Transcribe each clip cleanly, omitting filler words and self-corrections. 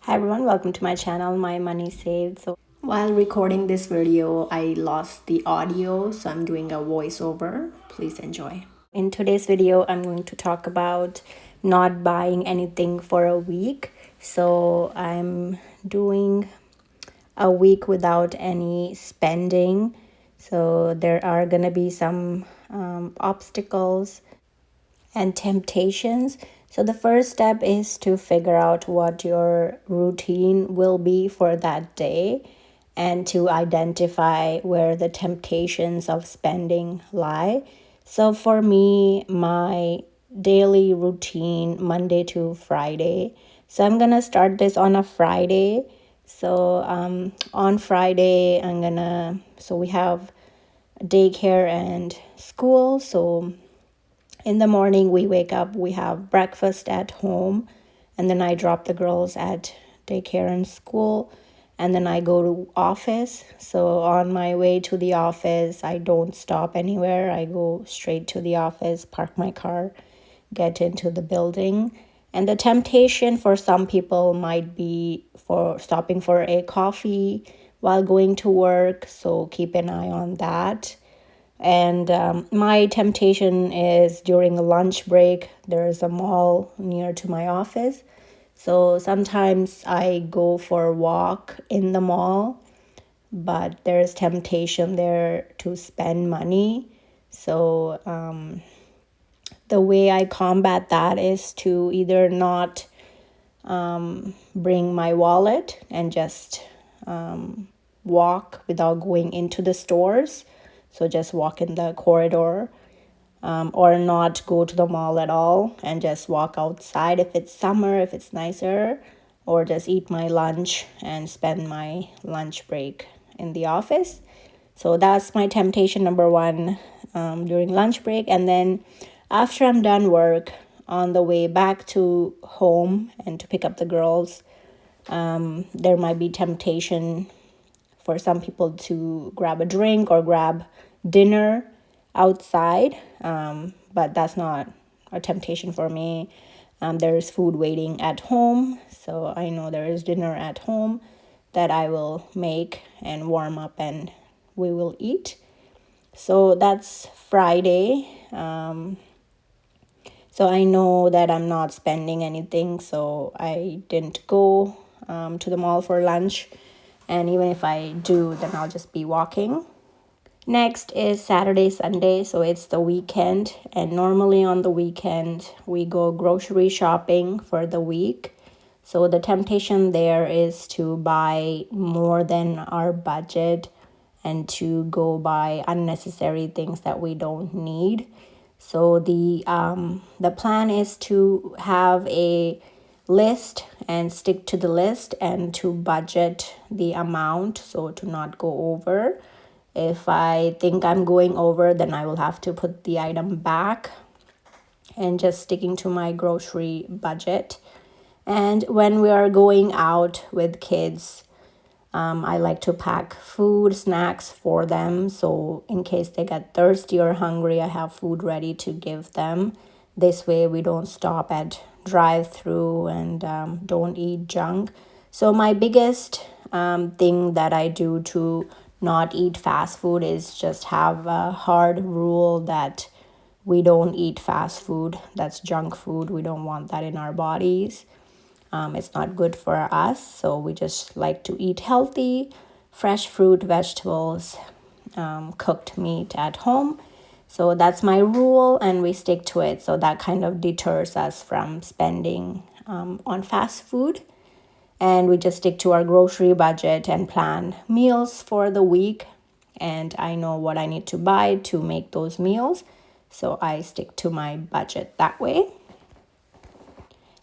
Hi everyone, welcome to my channel, My Money Saved. So while recording this video, I lost the audio, so I'm doing a voiceover. Please enjoy. In today's video, I'm going to talk about not buying anything for a week. So I'm doing a week without any spending. So there are gonna be some obstacles and temptations. So, the first step is to figure out what your routine will be for that day and to identify where the temptations of spending lie. So, for me, my daily routine, Monday to Friday. So, I'm gonna start this on a Friday. So, on Friday, so we have daycare and school. So, in the morning, we wake up, we have breakfast at home, and then I drop the girls at daycare and school, and then I go to office. So on my way to the office, I don't stop anywhere. I go straight to the office, park my car, get into the building. And the temptation for some people might be for stopping for a coffee while going to work. So keep an eye on that. And my temptation is during a lunch break, there's a mall near to my office. So sometimes I go for a walk in the mall, but there's temptation there to spend money. So the way I combat that is to either not bring my wallet and just walk without going into the stores. So just walk in the corridor, or not go to the mall at all and just walk outside if it's summer, if it's nicer, or just eat my lunch and spend my lunch break in the office. So that's my temptation number one during lunch break. And then after I'm done work, on the way back to home and to pick up the girls, there might be temptation for some people to grab a drink or grab dinner outside, but that's not a temptation for me. There is food waiting at home, so I know there is dinner at home that I will make and warm up and we will eat. So that's Friday. So I know that I'm not spending anything, so I didn't go to the mall for lunch. And even if I do, then I'll just be walking. Next is Saturday, Sunday, so it's the weekend. And normally on the weekend, we go grocery shopping for the week. So the temptation there is to buy more than our budget and to go buy unnecessary things that we don't need. So the plan is to have a list and stick to the list and to budget the amount, so to not go over. If I think I'm going over, then I will have to put the item back and just sticking to my grocery budget. And when we are going out with kids, I like to pack food, snacks for them. So in case they get thirsty or hungry, I have food ready to give them. This way we don't stop at drive-through and don't eat junk. So my biggest thing that I do to not eat fast food is just have a hard rule that we don't eat fast food. That's junk food. We don't want that in our bodies. It's not good for us. So we just like to eat healthy, fresh fruit, vegetables, cooked meat at home. So that's my rule, and we stick to it. So that kind of deters us from spending on fast food. And we just stick to our grocery budget and plan meals for the week. And I know what I need to buy to make those meals. So I stick to my budget that way.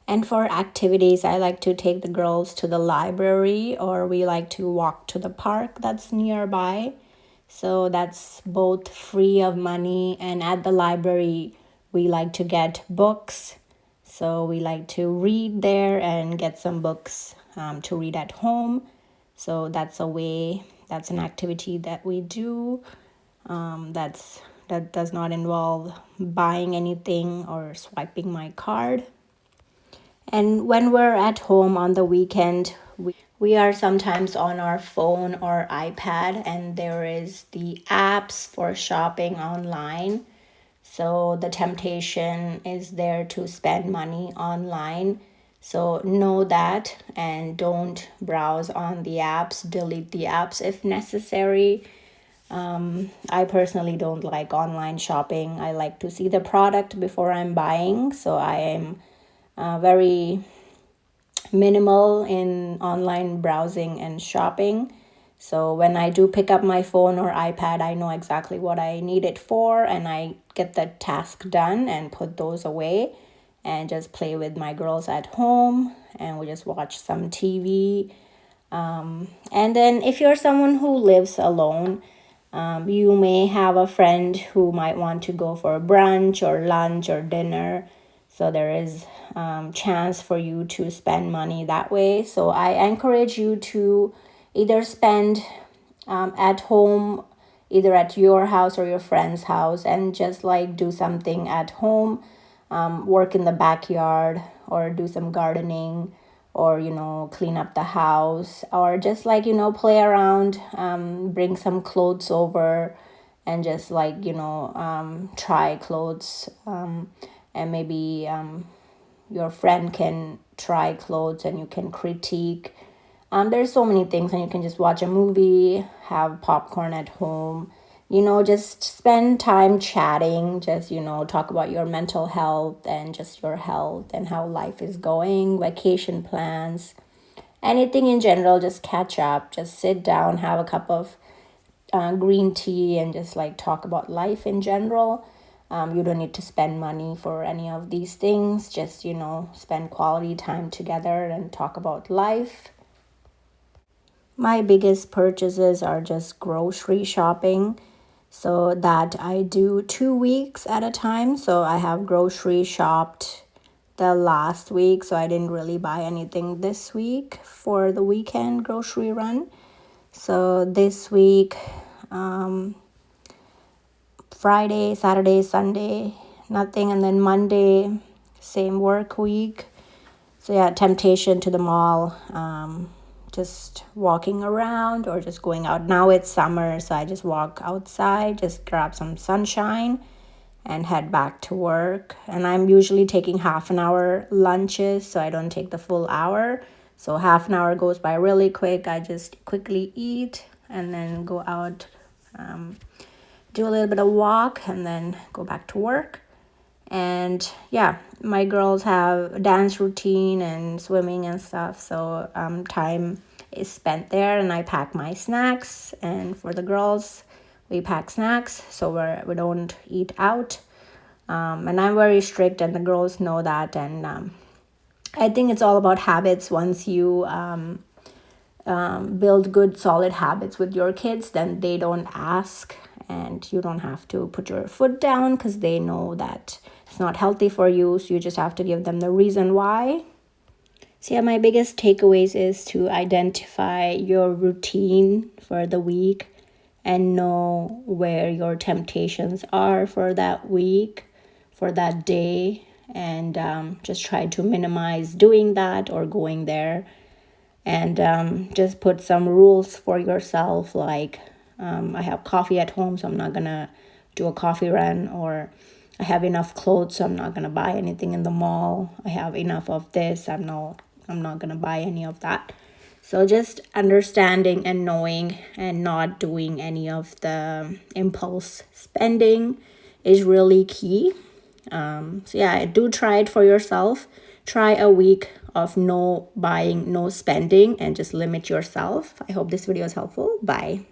And for activities, I like to take the girls to the library, or we like to walk to the park that's nearby. So that's both free of money. And at the library, we like to get books. So we like to read there and get some books to read at home. So that's a way, that's an activity that we do. That does not involve buying anything or swiping my card. And when we're at home on the weekend, we are sometimes on our phone or iPad, and there is the apps for shopping online. So the temptation is there to spend money online. So know that and don't browse on the apps. Delete the apps if necessary. I personally don't like online shopping. I like to see the product before I'm buying. So I am very minimal in online browsing and shopping. So when I do pick up my phone or iPad, I know exactly what I need it for, and I get the task done and put those away and just play with my girls at home, and we just watch some TV. And then if you're someone who lives alone, you may have a friend who might want to go for brunch or lunch or dinner. So there is chance for you to spend money that way. So I encourage you to either spend at home, either at your house or your friend's house, and just like do something at home, work in the backyard or do some gardening, or clean up the house, or just like play around, bring some clothes over and just like try clothes, and maybe your friend can try clothes and you can critique. There's so many things, and you can just watch a movie, have popcorn at home, just spend time chatting, just, talk about your mental health and just your health and how life is going, vacation plans, anything in general, just catch up, just sit down, have a cup of green tea, and just like talk about life in general. You don't need to spend money for any of these things, just, spend quality time together and talk about life. My biggest purchases are just grocery shopping, so that I do 2 weeks at a time. So I have grocery shopped the last week, so I didn't really buy anything this week for the weekend grocery run. So this week, Friday, Saturday, Sunday, nothing, and then Monday, same work week. So yeah, temptation to the mall, just walking around or just going out. Now it's summer, so I just walk outside, just grab some sunshine and head back to work. And I'm usually taking half an hour lunches, so I don't take the full hour. So half an hour goes by really quick. I just quickly eat and then go out, do a little bit of walk, and then go back to work. And yeah, my girls have a dance routine and swimming and stuff, so time is spent there, and I pack my snacks. And for the girls, we pack snacks, so we don't eat out. And I'm very strict, and the girls know that. And I think it's all about habits. Once you build good solid habits with your kids, then they don't ask, and you don't have to put your foot down because they know that it's not healthy for you. So you just have to give them the reason why. So yeah, my biggest takeaways is to identify your routine for the week and know where your temptations are for that week, for that day, and just try to minimize doing that or going there. And just put some rules for yourself, like I have coffee at home, so I'm not gonna do a coffee run, or I have enough clothes, so I'm not gonna buy anything in the mall. I have enough of this, I'm not gonna buy any of that. So just understanding and knowing and not doing any of the impulse spending is really key. So yeah, do try it for yourself. Try a week of no buying, no spending, and just limit yourself. I hope this video is helpful. Bye.